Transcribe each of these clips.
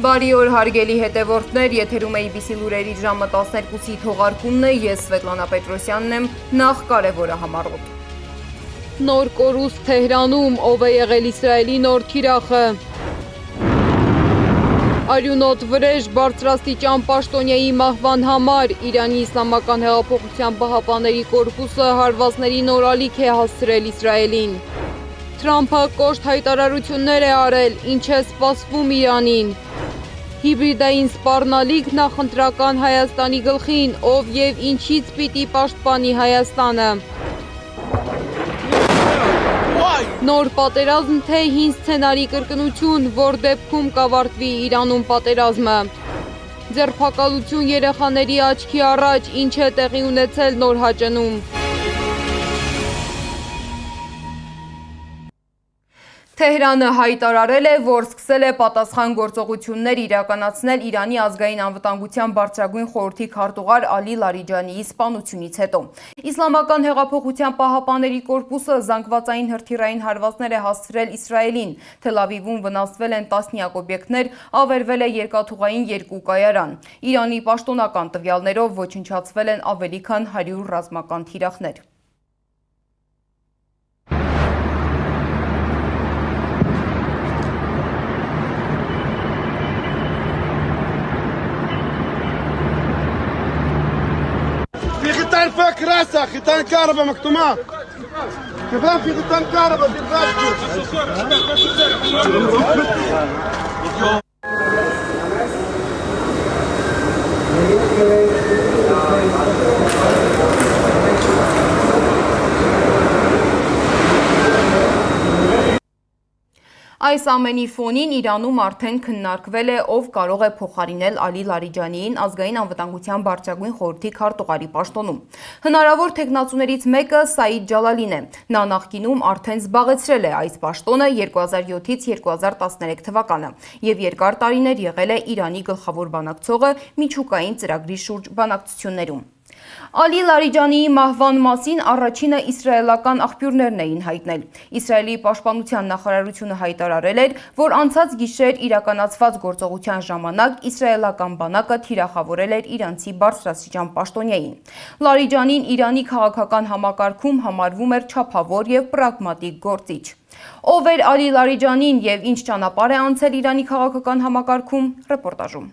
Բարի օր հարգելի հետևորդներ, եթերում է IBC լուրերի ժամը 12-ի թողարկումն է, ես Սվետլանա Պետրոսյանն եմ, նախ կարևորը համառոտ։ Նոր կորուստ Թեհրանում, ով է եղել Իսրայելի նոր թիրախը։ Արյունոտ վրեժ բարձրաստիճան պաշտոնյայի մահվան համար Իրանի Իսլամական հեղափոխության պահապանների կորպուսը հարվածների նոր ալիք է հասցրել Իսրայելին։ Թրամփը կոշտ հայտարարություններ է արել, ինչ է սպասվում Իրանին։ Հիբրիդային սպառնալիք նախընտրական Հայաստանի գլխին, ով եւ ինչից պիտի պաշտպանի Հայաստանը։ Նոր պատերազմ թե հին սցենարի կրկնություն, որ դեպքում կավարտվի Իրանում պատերազմը։ Ձերբակալություն երեխաների աչքի առաջ, ինչ է տեղի ունեցել նոր հաճնում։ Թեհրանը հայտարարել է, որ սկսել է պատասխան գործողություններ իրականացնել Իրանի ազգային անվտանգության բարձրագույն խորհրդի քարտուղար Ալի Լարիջանիի սպանությունից հետո։ Իսլամական հեղափոխության պահապանների կորպուսը զանգվածային հրթիռային հարվածներ է հասցրել Իսրայելին։ Թել Ավիվում վնասվել են տասնյակ օբյեկտներ, ավերվել է երկաթուղային 2 կայարան։ Իրանի պաշտոնական տվյալներով ոչնչացվել են ավելի քան 100 ռազմական թիրախներ։ في ختان فك راسه ختان كهرباء مكتومات كمان في ختان كهرباء Այս ամենի ֆոնին Իրանում արդեն քննարկվել է, ով կարող է փոխարինել Ալի Լարիջանիին ազգային անվտանգության բարձրագույն խորհրդի քարտուղարի պաշտոնում։ Հնարավոր թեկնածուներից մեկը Սաիդ Ջալալին է։ Նա նախկինում արդեն զբաղեցրել է այս պաշտոնը 2007-ից 2013 թվականը եւ երկար տարիներ եղել է Իրանի գլխավոր բանակցողը միջուկային ծրագրի շուրջ բանակցություններում։ Ալի Լարիջանիի մահվան մասին առաջինը իսրայելական աղբյուրներն էին հայտնել։ Իսրայելի պաշտպանության նախարարությունը հայտարարել էր, որ անցած գիշեր իրականացված գործողության ժամանակ իսրայելական բանակը թիրախավորել էր իրանցի բարձրաստիճան պաշտոնյային։ Լարիջանին Իրանի քաղաքական համակարգում համարվում էր չափավոր եւ պրագմատիկ գործիչ։ Ով էր Ալի Լարիջանին եւ ինչ ճանապարհ է անցել Իրանի քաղաքական համակարգում, ռեպորտաժում։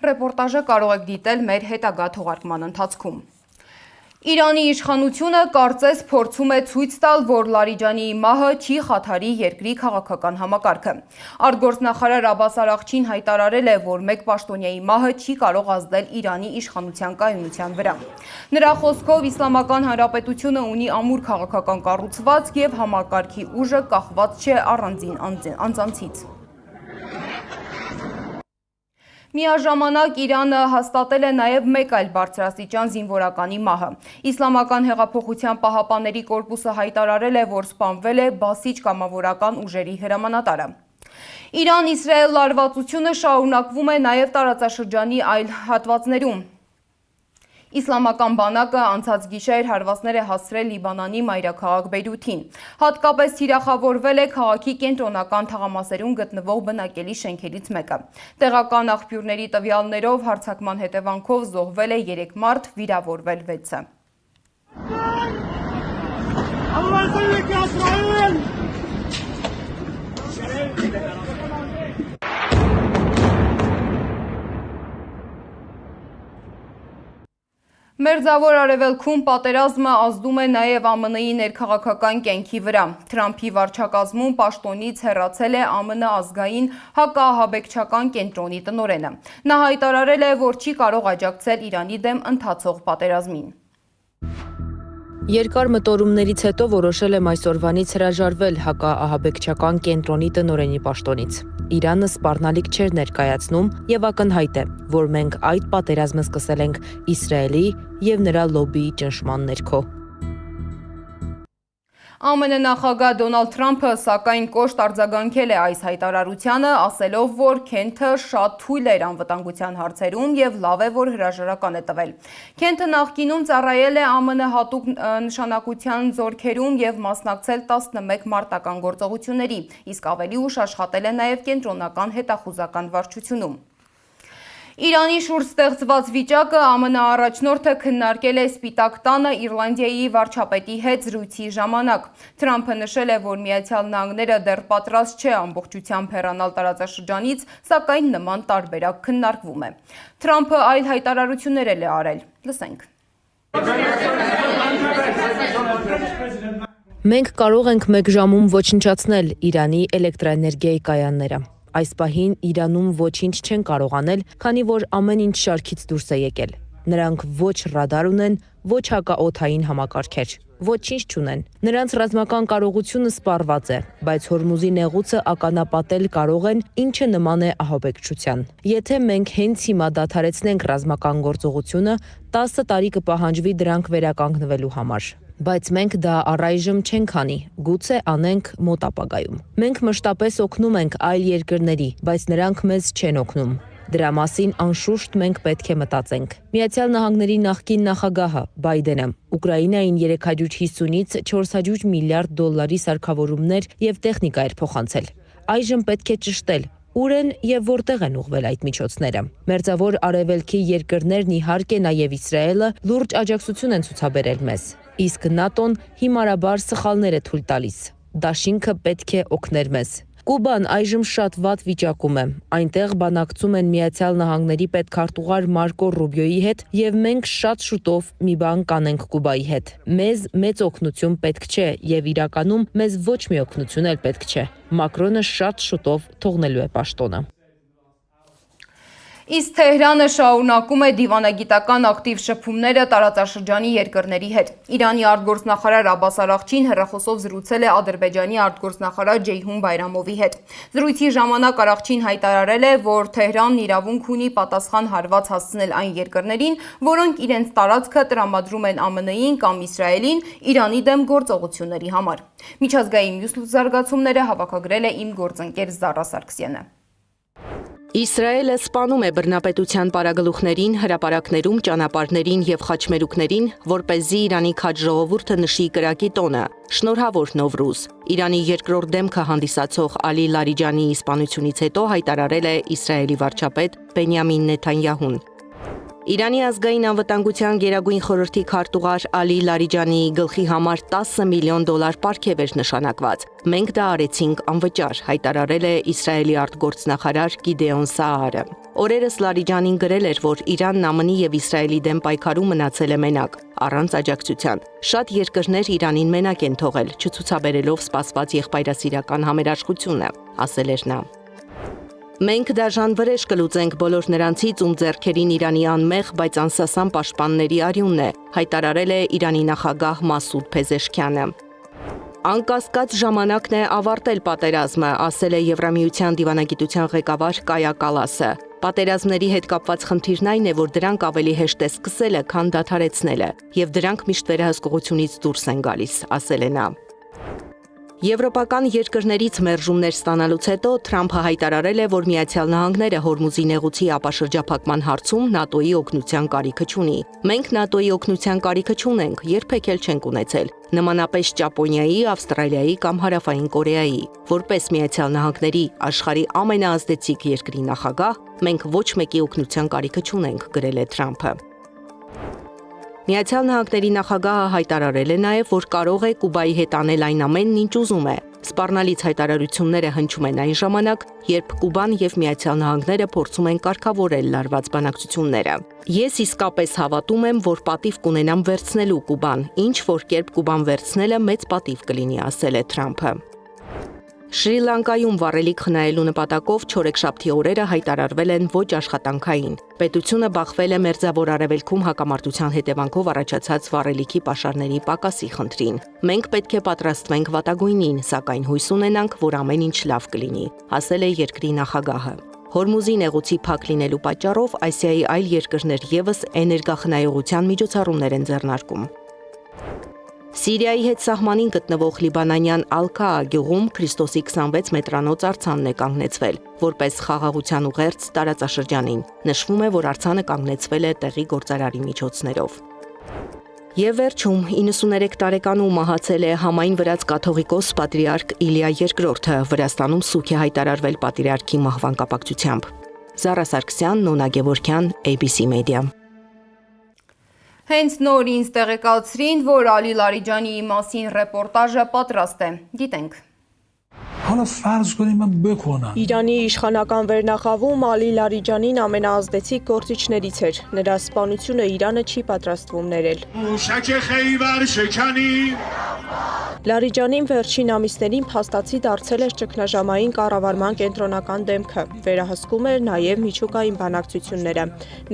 Ռեպորտաժը կարող եք դիտել մեր հետագա թողարկման ընթացքում։ Իրանի իշխանությունը կարծես փորձում է ցույց տալ, որ Լարիջանիի մահը չի խաթարի երկրի քաղաքական համակարգը։ Արտգործնախարար Աբբաս Արաղչին հայտարարել է, որ մեկ պաշտոնյայի մահը չի կարող ազդել Իրանի իշխանության կայունության վրա։ Նրա խոսքով Իսլամական Հանրապետությունը ունի ամուր քաղաքական կառուցվածք եւ համակարգի ուժը կախված չէ առանձին անձանցից։ Միաժամանակ Իրանը հաստատել է նաև մեկ այլ բարձրաստիճան զինվորականի մահը։ Իսլամական հեղափոխության պահապանների կորպուսը հայտարարել է, որ սպանվել է բասիջ կամավորական ուժերի հրամանատարը։ Իրան-Իսրայել լարվածությունը շարունակվում է նաև տարածաշրջանի այլ հատվածներում։ Իսլամական բանակը անցած գիշեր հարվածներ է հասցրել Լիբանանի մայրաքաղաք Բեյրութին։ Հատկապես թիրախավորվել է քաղաքի կենտրոնական թաղամասերում գտնվող բնակելի շենքերից մեկը։ Տեղական աղբյուրների տվյալներով հարձակման հետևանքով զոհվել է 3 մարդ, վիրավորվել 6-ը։ Մերձավոր արևելքում պատերազմը ազդում է նաև ԱՄՆ-ի ներքաղաքական կյանքի վրա։ Թրամփի վարչակազմում պաշտոնից հեռացել է ԱՄՆ ազգային հակաահաբեկչական կենտրոնի տնօրենը։ Նա հայտարարել է, որ չի կարող աջակցել Իրանի դեմ ընթացող պատերազմին։ Երկար մտորումներից հետո որոշել եմ այսօրվանից հրաժարվել հակաահաբեկչական կենտրոնի տնօրենի պաշտոնից։ Իրանը սպառնալիք չէր ներկայացնում եւ ակնհայտ է, որ մենք այդ պատերազմը սկսել ենք Իսրայելի եւ նրա լոբիի ճնշման ներքո։ ԱՄՆ նախագահ Դոնալդ Թրամփը սակայն կոշտ արձագանքել է այս հայտարարությանը, ասելով, որ Քենթը շատ թույլ էր անվտանգության հարցերում եւ լավ է, որ հրաժարական է տվել։ Քենթը նախկինում ծառայել է ԱՄՆ հատուկ նշանակության զորքերում եւ մասնակցել 11 մարտական գործողությունների, իսկ ավելի ուշ աշխատել է նաեւ կենտրոնական հետախուզական վարչությունում։ Իրանի շուրջ ստեղծված վիճակը ԱՄՆ առաջնորդը քննարկել է Սպիտակ տանը Իռլանդիայի վարչապետի հետ զրույցի ժամանակ։ Թրամփը նշել է, որ Միացյալ Նահանգները դեռ պատրաստ չէ ամբողջությամբ հեռանալ տարածաշրջանից, սակայն նման տարբերակ քննարկվում է։ Թրամփը այլ հայտարարություններ էլ է արել։ Լսենք։ Մենք կարող ենք մեկ ժամում ոչնչացնել Իրանի էլեկտրաէներգիայի կայանները։ Այս պահին Իրանում ոչինչ չեն կարող անել, քանի որ ամեն ինչ շարքից դուրս է եկել։ Նրանք ոչ ռադար ունեն, ոչ հակաօդային համակարգեր, ոչինչ չունեն։ Նրանց ռազմական կարողությունը սպառված է, բայց Հորմուզի նեղուցը ականապատել կարող են, ինչը նման է ահաբեկչության։ Եթե մենք հենց հիմա դադարեցնենք ռազմական գործողությունը, 10 տարի կպահանջվի դրանք վերականգնվելու համար։ Բայց մենք դա առայժմ չենք անի, գուցե անենք մոտ ապագայում։ Մենք մշտապես օգնում ենք այլ երկրների, բայց նրանք մեզ չեն օգնում։ Դրա մասին անշուշտ մենք պետք է մտածենք։ Միացյալ Նահանգների նախկին նախագահը Բայդենը Ուկրաինային 350-ից 400 միլիարդ դոլարի սարքավորումներ եւ տեխնիկա էր փոխանցել։ Այժմ պետք է ճշտել ուր են եւ որտեղ են ուղղվել այդ միջոցները։ Մերձավոր արևելքի երկրներն իհարկե նաեւ Իսրայելը լուրջ աջակցություն են ցուցաբերել մեզ։ Իսկ ՆԱՏՕ-ն հիմարաբար սխալներ է թույլ տալիս։ Դաշինքը պետք է օգներ մեզ։ Կուբան այժմ շատ վատ վիճակում է։ Այնտեղ բանակցում են Միացյալ Նահանգների պետքարտուղար Մարկո Ռուբիոյի հետ եւ մենք շատ շուտով մի բան կանենք Կուբայի հետ։ Մեզ մեծ օգնություն պետք չէ եւ իրականում մեզ ոչ մի օգնություն էլ պետք չէ։ Մակրոնը շատ շուտով թողնելու է պաշտոնը։ Իսկ Թեհրանը շարունակում է դիվանագիտական ակտիվ շփումները տարածաշրջանի երկրների հետ։ Իրանի արտգործնախարար Աբբաս Արաղչին հեռախոսով զրուցել է Ադրբեջանի արտգործնախարար Ջեյհուն Բայրամովի հետ։ Զրույցի ժամանակ Արաղչին հայտարարել է, որ Թեհրանն իրավունք ունի պատասխան հարված հասցնել այն երկրներին, որոնք իրենց տարածքը տրամադրում են ԱՄՆ-ին կամ Իսրայելին Իրանի դեմ գործողությունների համար։ Միջազգային մյուս զարգացումները հավաքագրել է իմ գործընկեր Զարա Սարգսյանը։ Իսրայելը սպանում է բռնապետության պարագլուխներին, հրապարակներում, ճանապարհներին եւ խաչմերուկներին, որպեսզի Իրանի քաջ ժողովուրդը նշի կրակի տոնը։ Շնորհավոր Նովրուզ։ Իրանի երկրորդ դեմքը հանդիսացող Ալի Լարիջանիի սպանությունից հետո հայտարարել է Իսրայելի վարչապետ Բենյամին Նեթանյահուն։ Իրանի ազգային անվտանգության գերագույն խորհրդի քարտուղար Ալի Լարիջանիի գլխի համար $10 միլիոն պարգև էր նշանակված։ Մենք դա արեցինք անվճար, հայտարարել է Իսրայելի արտգործնախարար Գիդեոն Սաարը։ Օրերս Լարիջանին գրել էր, որ Իրանն ԱՄՆ-ի եւ Իսրայելի դեմ պայքարում մնացել է մենակ, առանց աջակցության։ Շատ երկրներ Իրանին մենակ են թողել, չցուցաբերելով սպասված եղբայրասիրական համերաշխությունը, ասել էր նա։ Մենք դաժան վրեժ կլուծենք բոլոր նրանցից, ում ձեռքերին Իրանի անմեղ, բայց անսասան պաշտպանների արյունն է, հայտարարել է Իրանի նախագահ Մասուդ Փեզեշքյանը։ Անկասկած ժամանակն է ավարտել պատերազմը, ասել է Եվրամիության դիվանագիտության ղեկավար Կայա Կալասը։ Պատերազմների հետ կապված խնդիրն այն է, որ դրանք ավելի հեշտ է սկսելը, քան դադարեցնելը, եւ դրանք միշտ վերահսկողությունից դուրս են գալիս, ասել է նա։ Եվրոպական երկրներից մերժումներ ստանալուց հետո Թրամփը հայտարարել է, որ Միացյալ Նահանգները Հորմուզի նեղուցի ապաշրջափակման հարցում ՆԱՏՕ-ի օգնության կարիքը չունի։ Մենք ՆԱՏՕ-ի օգնության կարիքը չունենք, երբեք էլ չենք ունեցել։ Նմանապես Ճապոնիայի, Ավստրալիայի կամ Հարավային Կորեայի։ Որպես Միացյալ Նահանգների աշխարհի ամենաազդեցիկ երկրի նախագահ, մենք ոչ մեկի օգնության կարիքը չունենք, գրել է Թրամփը։ Միացյալ Նահանգների նախագահը հայտարարել է նաև, որ կարող է Կուբայի հետ անել այն ամենն, ինչ ուզում է։ Սպառնալից հայտարարությունները հնչում են այն ժամանակ, երբ Կուբան եւ Միացյալ Նահանգները փորձում են կարգավորել լարված բանակցությունները։ Ես իսկապես հավատում եմ, որ պատիվ կունենամ վերցնելու Կուբան, ինչ որ կերպ Կուբան վերցնելը մեծ պատիվ կլինի, ասել է Թրամփը։ Շրի Լանկայում վառելիք խնայելու նպատակով չորեքշաբթի օրերը հայտարարվել են ոչ աշխատանքային։ Պետությունը բախվել է Մերձավոր Արևելքում հակամարտության հետևանքով առաջացած վառելիքի պաշարների պակասի խնդրին։ Մենք պետք է պատրաստվենք վատագույնին, սակայն հույս ունենանք, որ ամեն ինչ լավ կլինի, ասել է երկրի նախագահը։ Հորմուզի նեղուցի փակ լինելու պատճառով Ասիայի այլ երկրներ ևս էներգախնայողության միջոցառումներ են ձեռնարկում։ Սիրիայի հետ սահմանին գտնվող լիբանանյան Ալքաա գյուղում Քրիստոսի 26 մետրանոց արձանն է կանգնեցվել, որպես խաղաղության ուղերձ տարածաշրջանին։ Նշվում է, որ արձանը կանգնեցվել է տեղի գործարարի միջոցներով։ Եվ վերջում 93 տարեկանում մահացել է համայն վրաց կաթողիկոս պատրիարք Իլիա II-ը, Վրաստանում սուգ է հայտարարվել պատրիարքի մահվան կապակցությամբ։ Զարա Սարգսյան, Նոնա Գևորգյան, ABC Media։ Հենց նոր ինձ տեղեկացրին, որ Ալի Լարիջանիի մասին ռեպորտաժը պատրաստ է։ Դիտենք։ حالا فرض کنیم من بکنم Իրանի իշխանական վերնախավում Ալի Լարիջանին ամենաազդեցիկ գործիչներից էր։ Նրա սպանությունը Իրանը չի պատրաստվում ներել։ موشک خیبر شکنی Լարիջանին վերջին ամիսներին փաստացի դարձել էր ճգնաժամային կառավարման կենտրոնական դեմքը։ Վերահսկում էր նաև միջուկային բանակցությունները,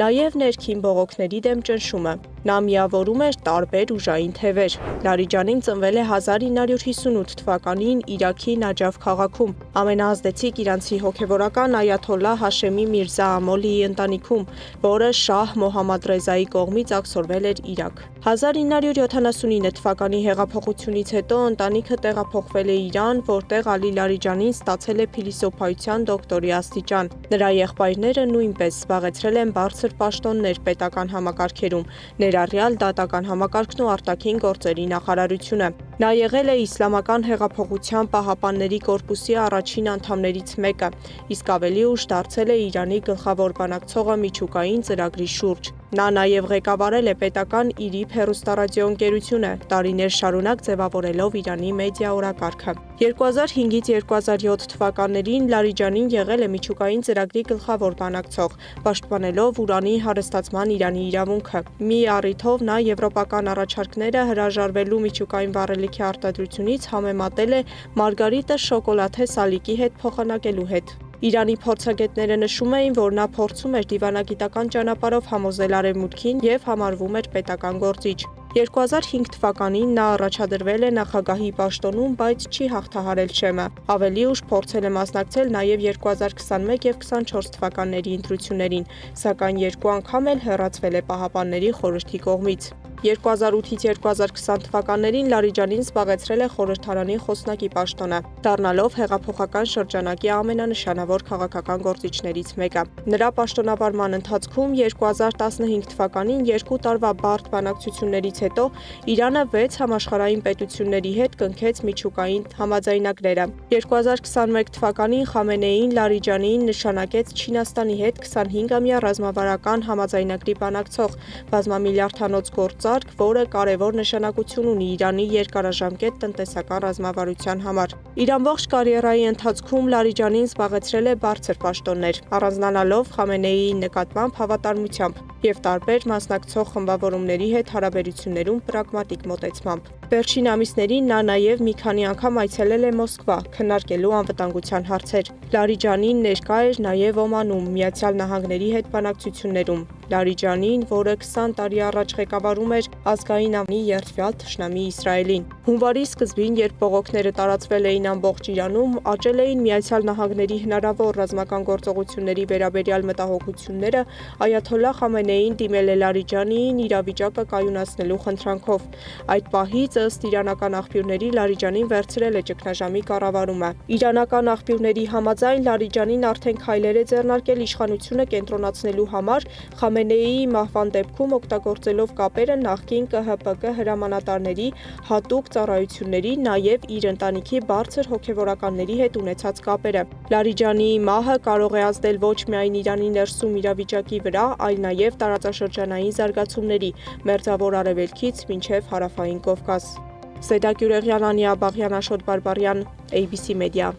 նաև ներքին բողոքների դեմ ճնշումը։ Նա միավորում էր տարբեր ուժային թևեր։ Լարիջանին ծնվել է 1958 թվականին Իրաքի Նաջաֆ քաղաքում, ամենաազդեցիկ իրանցի հոգևորական այաթոլլահ Հաշեմի Միրզա Ամոլիի ընտանիքում, որը Շահ Մոհամմադ Ռեզայի կողմից աքսորվել էր Իրաք։ 1979 թվականի հեղափոխությունից հետո ընտանիքը տեղափոխվել է Իրան, որտեղ Ալի Լարիջանին ստացել է փիլիսոփայության դոկտորի աստիճան։ Նրա եղբայրները նույնպես զբաղեցրել են բարձր պաշտոններ պետական համակարգերում, ներառյալ դատական համակարգն ու արտաքին գործերի նախարարությունը։ Նա եղել է Իսլամական հեղափոխության պահապանների կորպուսի առաջին անդամներից մեկը, իսկ ավելի ուշ դարձել է Իրանի գլխավոր բանակցողը միջուկային ծրագրի շուրջ։ Նա նաև ղեկավարել է պետական ԻՐԻՊ հեռուստառադիոընկերությունը, տարիներ շարունակ ձևավորելով Իրանի մեդիա օրակարգը։ 2005-ից 2007 թվականներին Լարիջանին եղել է միջուկային ծրագրի գլխավոր բանակցող, պաշտպանելով ուրանի հարստացման Իրանի իրավունքը։ Մի առիթով նա եվրոպական առաջարկները հրաժարվելու միջուկային վառելիքի արտադրությունից համեմատել է մարգարիտը շոկոլադե սալիկի հետ փոխանակելու հետ։ Իրանի փորձագետները նշում էին, որ նա փորձում էր դիվանագիտական ճանապարհով համոզել Արևմուտքին եւ համարվում էր պետական գործիչ։ 2005 թվականին նա առաջադրվել է նախագահի պաշտոնում, բայց չի հաղթահարել շեմը։ Ավելի ուշ փորձել է մասնակցել նաև 2021 եւ 24 թվականների ընտրություններին, սակայն երկու անգամ էլ հեռացվել է Պահապանների խորհրդի կողմից։ 2008-ից 2020 թվականներին Լարիջանին զբաղեցրել է խորհրդարանի խոսնակի պաշտոնը, դառնալով հեղափոխական շրջանակի ամենանշանավոր քաղաքական գործիչներից մեկը։ Նրա պաշտոնավարման ընթացքում 2015 թվականին 2 տարվա բարդ բանակցություններից հետո Իրանը 6 համաշխարհային պետությունների հետ կնքեց միջուկային համաձայնագրերը։ 2021 թվականին Խամենեին Լարիջանիին նշանակեց Չինաստանի հետ 25-ամյա ռազմավարական համաձայնագրի բանակցող, բազմամիլիարդանոց գործարք, որը կարևոր նշանակություն ունի Իրանի երկարաժամկետ տնտեսական ռազմավարության համար։ Իր ամբողջ կարիերայի ընթացքում Լարիջանին զբաղեցրել է բարձր պաշտոններ, առանձնանալով Խամենեիի նկատմամբ հավատարմությամբ եւ տարբեր մասնակցող խմբավորումների հետ հարաբերություններում պրագմատիկ մոտեցմամբ։ Վերջին ամիսներին նա նաև մի քանի անգամ այցելել է Մոսկվա, քննարկելու անվտանգության հարցեր։ Լարիջանին ներկա էր նաև Օմանում, Միացյալ Նահանգների հետ բանակցություններում։ Լարիջանին, որը 20 տարի առաջ ղեկավարում էր ազգային ամնի երդվյալ թշնամի Իսրայելին։ Հունվարի սկզբին, երբ բողոքները տարածվել էին ամբողջ Իրանում, աճել էին Միացյալ Նահանգների հնարավոր ռազմական գործողությունների վերաբերյալ մտահոգությունները, այաթոլլահ Խամենեին դիմել է Լարիջանիին իրավիճակը կայունացնելու խնդրանքով։ Այդ պահից ըստ իրանական աղբյուրների Լարիջանին վերցրել է ճգնաժամի կառավարումը։ Իրանական աղբյուրների համաձայն Լարիջանին արդեն քայլեր է ձեռնարկել իշխանությունը կենտրոնացնելու համար Խամենեիի մահվան դեպքում օգտագործելով կապերը նախկին ԿՀՊԿ հրամանատարների հատուկ ծառայությունների, նաև իր ընտանիքի բարձր հոգևորականների հետ ունեցած կապերը։ Լարիջանիի մահը կարող է ազդել ոչ միայն Իրանի ներսում իրավիճակի վրա, այլ նաև տարածաշրջանային զարգացումների, Մերձավոր Արևելքից մինչև Հարավային Կովկաս։ Սեդա Գյուրեղյան, Անիա Աբաղյան, Աշոտ Բարբարյան, ABC Media։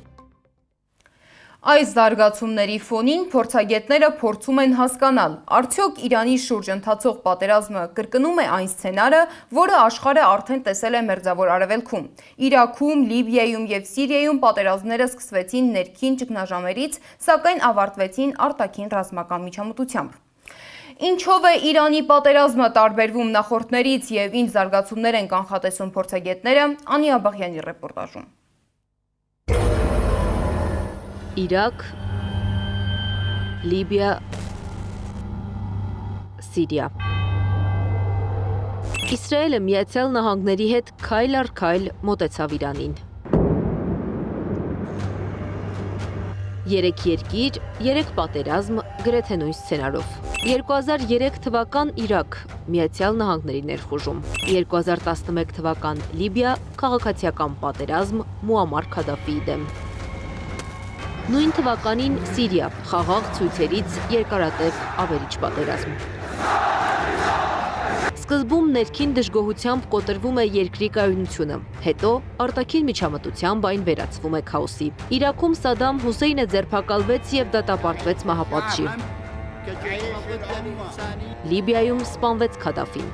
Այս զարգացումների ֆոնին փորձագետները փորձում են հասկանալ, արդյոք Իրանի շուրջ ընթացող պատերազմը կրկնում է այն սցենարը, որը աշխարհը արդեն տեսել է Մերձավոր Արևելքում։ Իրաքում, Լիբիայում եւ Սիրիայում պատերազմները սկսվեցին ներքին ճգնաժամերից, սակայն ավարտվեցին արտաքին ռազմական միջամտությամբ։ Ինչով է Իրանի պատերազմը տարբերվում նախորդներից եւ ինչ զարգացումներ են կանխատեսում փորձագետները, Անի Աբաղյանի ռեպորտաժում։ Իրաք, Լիբիա, Սիրիա։ Իսրայելը Միացյալ Նահանգների հետ քայլ առ քայլ մոտեցավ Իրանին։ 3 երկիր, 3 պատերազմ, գրեթե նույն սցենարով։ 2003 թվական Իրաք, Միացյալ Նահանգների ներխուժում։ 2011 թվական Լիբիա, քաղաքացիական պատերազմ Մուամար Քադաֆիի դեմ։ Նույն թվականին Սիրիա, խաղաղ ցույցերից երկարատև ավերիչ պատերազմ։ Սկզբում ներքին դժգոհությամբ կոտրվում է երկրի կայունությունը, հետո արտաքին միջամտությամբ այն վերածվում է քաոսի։ Իրաքում Սադամ Հուսեյնը ձերբակալվեց եւ դատապարտվեց մահապատժի։ Լիբիայում սպանվեց Քադաֆին։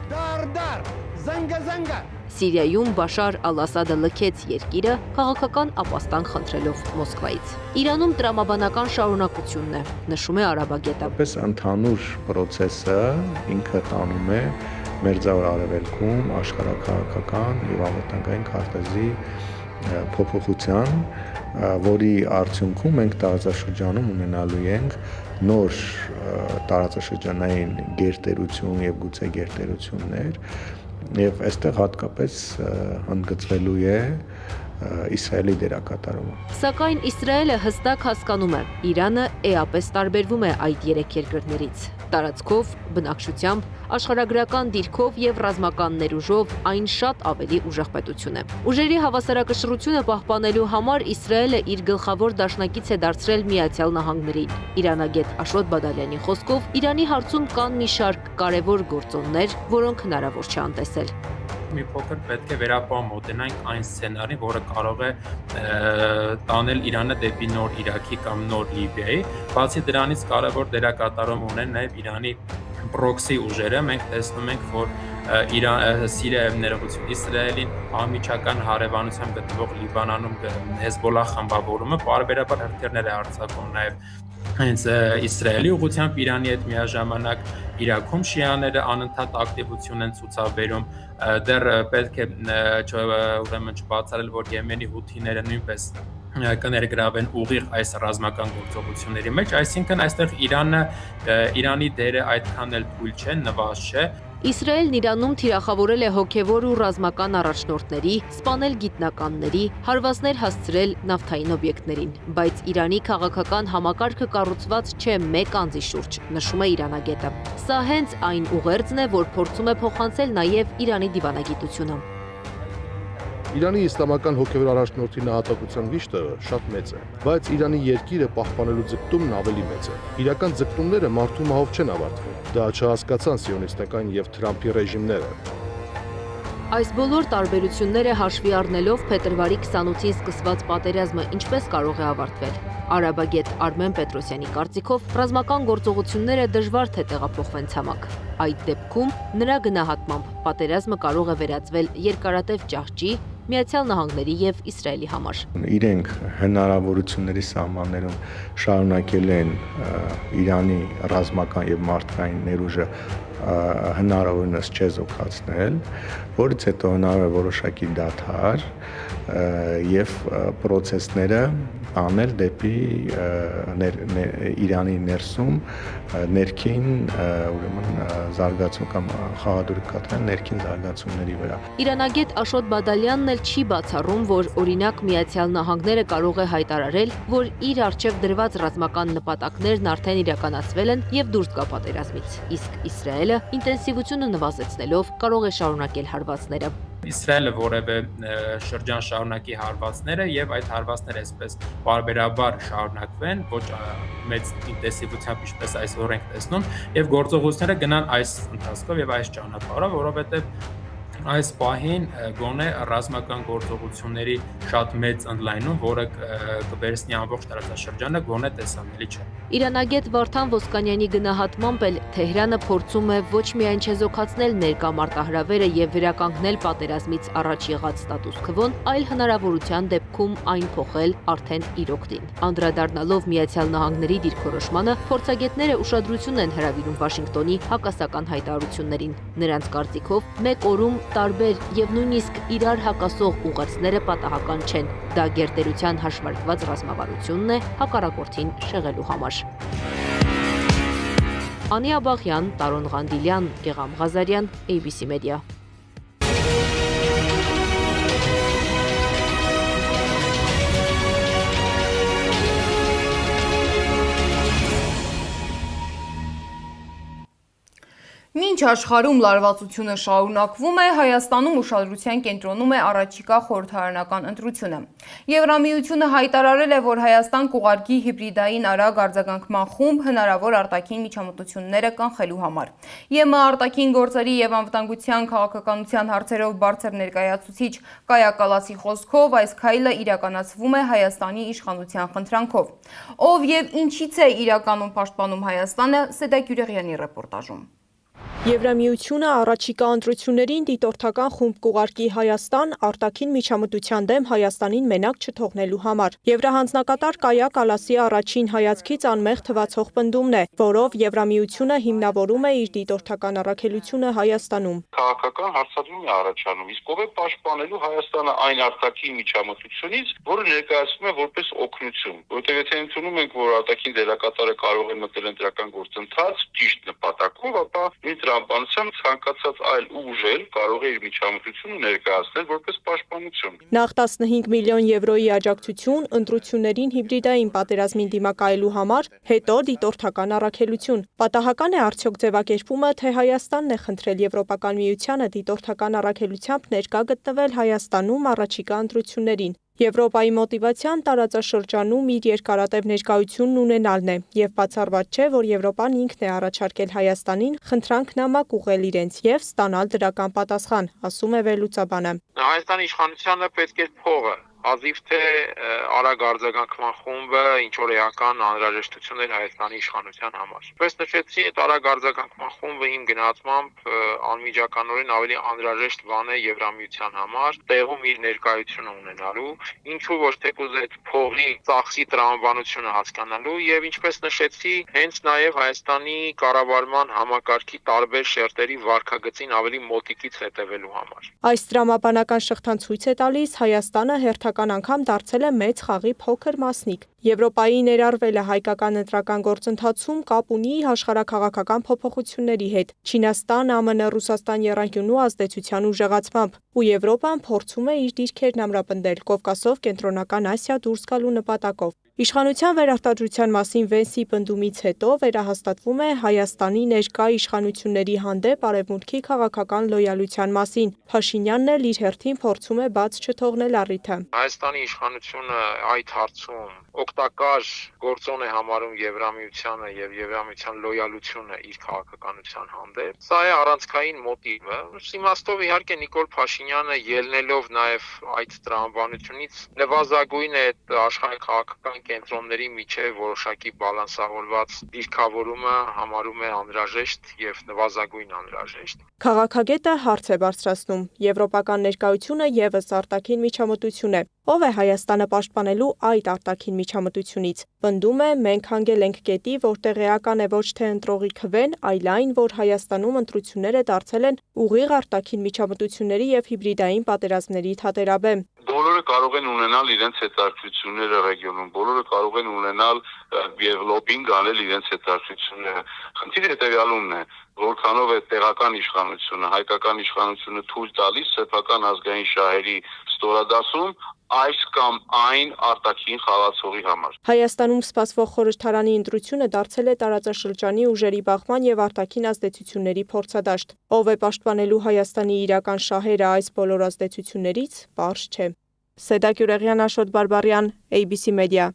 Սիրիայում Բաշար ալ-Ասադը լքեց երկիրը քաղաքական ապաստան խնդրելով Մոսկվայից։ Իրանում տրամաբանական շարունակությունն է, նշում է Արաբագետը։ Պես ընդհանուր process-ը ինքը տանում է Մերձավոր Արևելքում աշխարհաքաղաքական եւ անվտանգային քարտեզի փոփոխության, որի արդյունքում մենք տարածաշրջանում ունենալու ենք նոր տարածաշրջանային գերտերություն եւ գուցե գերտերություններ եւ այստեղ հատկապես ընդգծվելու է Իսրայելի դերակատարումը։ Սակայն Իսրայելը հստակ հասկանում է, Իրանը էապես տարբերվում է այդ երեք երկրներից։ Տարածքով, բնակչությամբ, աշխարհագրական դիրքով եւ ռազմական ներուժով այն շատ ավելի ուժեղ պետություն է։ Ուժերի հավասարակշռությունը պահպանելու համար Իսրայելը իր գլխավոր դաշնակից է դարձրել Միացյալ Նահանգներին։ Իրանագետ Աշոտ Բադալյանի խոսքով Իրանի հարցում կան մի շարք կարևոր գործոններ, որոնք հնարավոր չէ անտեսել։ Մի փոքր պետք է վերապամոտենանք այն սցենարին, որը կարող է տանել Իրանը դեպի նոր Իրաքի կամ նոր Լիբիայի։ Բացի դրանից կարևոր դերակատարում ունեն նաև Իրանի պրոքսի ուժերը։ Մենք տեսնում ենք, որ Սիրիայում ներողություն Իսրայելին անմիջական հարևանությամբ գտնվող Լիբանանում Հեզբոլլահ խմբավորումը պարբերաբար հրթիռներ է արձակում նաև հենց Իսրայելի ուղղությամբ Իրանի հետ միաժամանակ Իրաքում շիաները անընդհատ ակտիվություն են ցուցաբերում, դեռ պետք է ուրեմն չբացառել, որ Եմենի հութիները նույնպես կներգրավեն ուղիղ այս ռազմական գործողությունների մեջ, այսինքն այստեղ Իրանի դերը այդքան էլ թույլ չէ, նվազ չէ։ Իսրայելն Իրանում թիրախավորել է հոգևոր ու ռազմական առաջնորդների, սպանել գիտնականների, հարվածներ հասցրել նավթային օբյեկտներին, բայց Իրանի քաղաքական համակարգը կառուցված չէ մեկ անձի շուրջ, նշում է իրանագետը։ Սա հենց այն ուղերձն է, որ փորձում է փոխանցել նաև Իրանի դիվանագիտությունը։ Իրանի իսլամական հոգևոր առաջնորդի նահատակության վիշտը շատ մեծ է, բայց Իրանի երկիրը պահպանելու ձգտումն ավելի մեծ է։ Իրական ձգտումները մարդու մահով չեն ավարտվում։ Դա չհասկացան սիոնիստական եւ Թրամփի ռեժիմները։ Այս բոլոր տարբերությունները հաշվի առնելով փետրվարի 28-ին սկսված պատերազմը ինչպես կարող է ավարտվել։ Արաբագետ Արմեն Պետրոսյանի կարծիքով ռազմական գործողությունները դժվար թե տեղափոխվեն ցամաք։ Այդ դեպքում նրա գնահատմամբ պատերազմը կարող է վերածվել երկարատև ճահճի Միացյալ Նահանգների եւ Իսրայելի համար։ Իրենք հնարավորությունների սահմաններում շարունակել են Իրանի ռազմական եւ մարդկային ներուժը հնարավորինս չեզոքացնել, որից հետո հնարավոր է որոշակի դադար եւ process-ները անել դեպի Իրանի ներսում ներքին ուրեմն զարգացում կամ խաղադրույք կատարել ներքին զարգացումների վրա։ Իրանագետ Աշոտ Բադալյանն էլ չի բացառում, որ օրինակ Միացյալ Նահանգները կարող է հայտարարել, որ իր առջև դրված ռազմական նպատակներն արդեն իրականացվել են եւ դուրս գա պատերազմից, իսկ Իսրայելը ինտենսիվությունը նվազեցնելով կարող է շարունակել հարվածները։ Իսրայելը որևէ շրջան շարունակի հարվածները եւ այդ հարվածները այսպես բարբերաբար շարունակվեն, ոչ մեծ ինտենսիվությամբ, ինչպես այսօր ենք տեսնում, եւ գործողությունները գնան այս ընթացքով եւ այս ճանապարհով, որովհետեւ այս պահին գոնե ռազմական գործողությունների շատ մեծ ընդլայնում, որը կվերցնի ամբողջ տարածաշրջանը, գոնե տեսանելի չէ։ Իրանագետ Վարդան Ոսկանյանի գնահատմամբ էլ Թեհրանը փորձում է ոչ միայն չեզոքացնել ներկա մարտահրավերը եւ վերականգնել պատերազմից առաջ եղած ստատուս քվոն, այլ հնարավորության դեպքում այն փոխել արդեն իր օգտին։ Անդրադառնալով Միացյալ Նահանգների դիրքորոշմանը, փորձագետները ուշադրություն են հրավիրում Վաշինգտոնի հակասական հայտարարություններին։ Նրանց կարծիքով մեկ օրում տարբեր եւ նույնիսկ իրար հակասող ուղերձները պատահական չեն։ Դա գերտերության հաշվարկված ռազմավարությունն է հակառակորդին շեղելու համար։ Անի Աբաղյան, Տարոն Ղանդիլյան, Գեգամ Ղազարյան, ABC Media։ Մինչ աշխարհում լարվածությունը շարունակվում է, Հայաստանում ուշադրության կենտրոնում է առաջիկա խորհրդարանական ընտրությունը։ Եվրամիությունը հայտարարել է, որ Հայաստան կուղարկի հիբրիդային արագ արձագանքման խումբ հնարավոր արտաքին միջամտությունները կանխելու համար։ ԵՄ արտաքին գործերի եւ անվտանգության քաղաքականության հարցերով բարձր ներկայացուցիչ Կայա Կալասի խոսքով այս քայլը իրականացվում է Հայաստանի իշխանության խնդրանքով։ Ով եւ ինչից է իրականում պաշտպանում Հայաստանը, Սեդա Գյուրեղյանի ռեպորտաժում։ Եվրամիությունը առաջիկա ընտրություններին դիտորդական խումբ կուղարկի Հայաստան արտաքին միջամտության դեմ Հայաստանին մենակ չթողնելու համար։ Եվրահանձնակատար Կայա Կալասի առաջին հայացքից անմեղ թվացող պնդումն է, որով Եվրամիությունը հիմնավորում է իր դիտորդական առաքելությունը Հայաստանում։ Քաղաքական հարցադրում է առաջանում, իսկ ով է պաշտպանելու Հայաստանը այն արտաքին միջամտությունից, որը ներկայացվում է որպես օգնություն, որտեղ եթե ընդունում ենք, որ արտաքին դերակատարը կարող է մտնել ընտրական գործընթաց ճիշտ նպատակով, ապա տրամաբանությամբ ցանկացած այլ ուժ էլ կարող է իր միջամտությունը ներկայացնել որպես պաշտպանություն։ Նախ 15 միլիոն եվրոյի աջակցություն ընտրություններին հիբրիդային պատերազմին դիմակայելու համար, հետո դիտորդական առաքելություն։ Պատահական է արդյոք ձևակերպումը, թե Հայաստանն է խնդրել Եվրոպական միությանը դիտորդական առաքելությամբ ներկա գտնվել Հայաստանում առաջիկա ընտրություններին։ Եվրոպայի մոտիվացիան տարածաշրջանում իր երկարատև ներկայությունն ունենալն է, եւ բացառված չէ, որ Եվրոպան ինքն է առաջարկել Հայաստանին խնդրանքնամակ ուղղել իրենց եւ ստանալ դրական պատասխան, ասում է վերլուծաբանը։ Հայաստանի իշխանությանը պետք է փողը Ազիվ թե արագ արձագանքման խումբը ինչ որ էական անհրաժեշտություն էր Հայաստանի իշխանության համար։ Պես նշեցի, այդ արագ արձագանքման խումբը իմ գնահատմամբ անմիջականորեն ավելի անհրաժեշտ բան է Եվրամիության համար, տեղում իր ներկայությունը ունենալու, ինչու ոչ թեկուզ այդ փողի ծախսի տրամաբանությունը հասկանալու եւ ինչպես նշեցի, հենց նաեւ Հայաստանի կառավարման համակարգի տարբեր շերտերի վարքագծին ավելի մոտիկից հետևելու համար։ Այս տրամաբանական շղթան ցույց է տալիս Հայաստանը հերթական անգամ դարձել է մեծ խաղի փոքր մասնիկ։ Եվրոպայի ներառվելը հայկական ընտրական գործընթացում կապ ունի աշխարհաքաղաքական փոփոխությունների հետ։ Չինաստան, ԱՄՆ, Ռուսաստան եռանկյունու ազդեցության ուժեղացմամբ, ու Եվրոպան փորձում է իր դիրքերն ամրապնդել Կովկասով Կենտրոնական Ասիա դուրս գալու նպատակով։ Իշխանության վերարտադրության մասին Վենսի պնդումից հետո վերահաստատվում է Հայաստանի ներկա իշխանությունների հանդեպ Արևմուտքի քաղաքական լոյալության մասին։ Փաշինյանն էլ իր հերթին փորձում է բաց չթողնել առիթը։ Հայաստանի իշխանությունը այդ հարցում օգտակար գործոն է համարում Եվրամիությանը եւ Եվրամիության լոյալությունը իր քաղաքականության հանդեպ։ Սա է առանցքային մոտիվը։ Իմաստով իհարկե Նիկոլ Փաշինյանը ելնելով նաեւ այդ տրամաբանությունից նվազագույն է աշխարհի քաղաքական կենտրոնների միջև որոշակի բալանսավորված դիրքավորումը համարում է անհրաժեշտ եւ նվազագույն անհրաժեշտ։ Քաղաքագետը հարց է բարձրացնում. Եվրոպական ներկայությունը եւս արտաքին միջամտություն է։ Ով է Հայաստանը պաշտպանելու այդ արտաքին միջամտությունից։ Պնդում է, մենք հանգել ենք կետի, որտեղ էական է ոչ թե ընտրողի քվեն, այլ այն, որ Հայաստանում ընտրությունները դարձել են ուղիղ արտաքին միջամտությունների եւ հիբրիդային պատերազմների թատերաբեմ։ Բոլորը կարող են ունենալ իրենց հետաքրքրությունները ռեգիոնում, բոլորը կարող են ունենալ եւ լոբինգ անել իրենց հետաքրքրությունները։ Խնդիրը հետեւյալումն է, որքանով է տեղական իշխանությունը, հայկական իշխանությունը թույլ տալիս սեփական ազգային շահերի ստորադասում այս կամ այն արտաքին խաղացողի համար։ Հայաստանում սպասվող խորհրդարանի ընտրությունը դարձել է տարածաշրջանի ուժերի բախման եւ արտաքին ազդեցությունների փորձադաշտ։ Ով է պաշտպանելու Հայաստանի իրական շահերը այս բոլոր ազդեցություններից, պարզ չէ։ Սեդա Գյուրեղյան, Աշոտ Բարբարյան, ABC Media։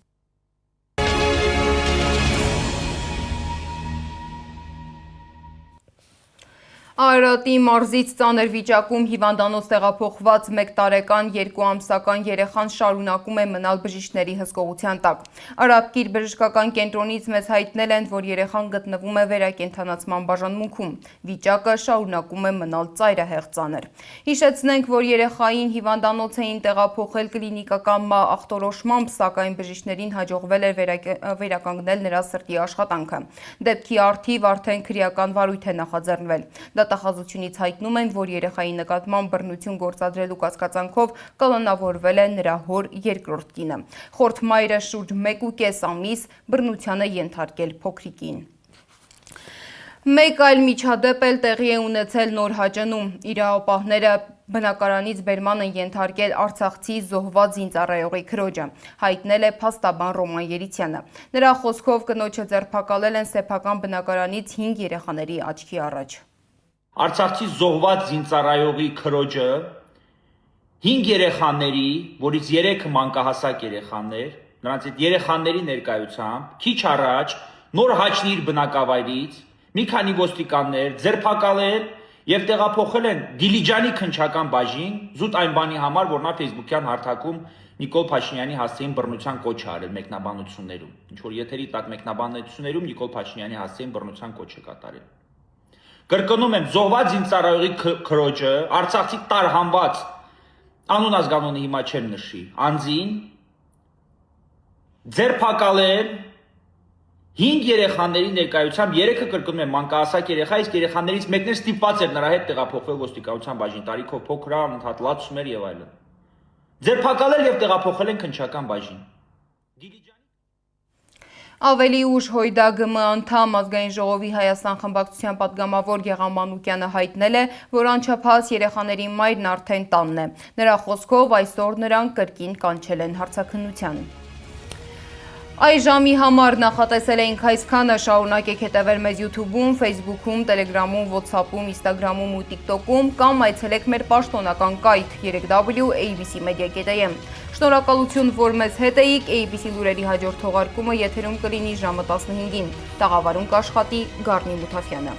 Արարատի մարզից ծանր վիճակում հիվանդանոց տեղափոխված 1 տարեկան 2 ամսական երեխան շարունակում է մնալ բժիշկների հսկողության տակ։ Արաբկիր բժշկական կենտրոնից մեզ հայտնել են, որ երեխան գտնվում է վերակենդանացման բաժանմունքում։ Վիճակը շարունակում է մնալ ծայրահեղ ծանր։ Հիշեցնենք, որ երեխային հիվանդանոց էին տեղափոխել կլինիկական ախտորոշմամբ, սակայն բժիշկներին հաջողվել է վերականգնել նրա սրտի աշխատանքը։ Դեպքի առթիվ արդեն քրեական վարույթ է նախաձեռնվել։ Դատախազությունից հայտնում են, որ երեխայի նկատմամբ բռնություն գործադրելու կասկածանքով կալանավորվել է նրա հոր երկրորդ կինը։ Խորթ մայրը շուրջ 1.5 ամիս բռնությանը ենթարկել փոքրիկին։ Մեկ այլ միջադեպ էլ տեղի է ունեցել Նորհաճնում։ Իրավապահները բնակարանից բերման են ենթարկել արցախցի զոհված զինծառայողի քրոջը, հայտնել է փաստաբան Ռոման Երիցյանը։ Նրա խոսքով կնոջը ձերբակալել են սեփական բնակարանից 5 երեխաների աչքի առաջ։ Արցախցի զոհված զինծառայողի քրոջը 5 երեխաների, որից 3-ը մանկահասակ երեխաներ, նրանց այդ երեխաների ներկայությամբ քիչ առաջ նոր հաճնի իր բնակավայրից մի քանի ոստիկաններ ձերբակալել եւ տեղափոխել են Դիլիջանի քննչական բաժին զուտ այն բանի համար, որ նա Facebook-յան հարթակում Նիկոլ Փաշինյանի հասցեին բռնության կոչ է արել մեկնաբանություններում։ Ինչ որ եթերի տակ մեկնաբանություններում Նիկոլ Փաշինյանի հասցեին բռնության կոչ է կատարել։ Կրկնում եմ, զոհված զինծառայողի քրոջը, Արցախի տարհանված անուն ազգանունը հիմա չեմ նշի, անձին ձերբակալել 5 երեխաների ներկայությամբ 3-ը կրկնում եմ մանկահասակ երեխա, իսկ երեխաներից մեկն էլ ստիպված էր նրա հետ տեղափոխվել ոստիկանության բաժին, տարիքով փոքր է, անընդհատ լացում էր եւ այլն։ Ձերբակալել եւ տեղափոխել են քննչական բաժին։ Ավելի ուշ ՀՅԴԳՄ անդամ ազգային ժողովի Հայաստան խմբակցության պատգամավոր Գեղամ Մանուկյանը հայտնել է, որ անչափահաս երեխաների մայրն արդեն տանն է։ Նրա խոսքով այսօր նրան կրկին կանչել են հարցաքննության։ Այս ժամի համար նախատեսել էինք այսքանը, շարունակեք հետևել մեզ YouTube-ում, Facebook-ում, Telegram-ում, WhatsApp-ում, Instagram-ում ու TikTok-ում կամ այցելեք մեր պաշտոնական կայք www.abcmedia.am։ Շնորհակալություն, որ մեզ հետ էիք, ABC լուրերի հաջորդ թողարկումը եթերում կլինի ժամը 15-ին։ Տաղավարում կաշխատի Գառնի Մութաֆյանը։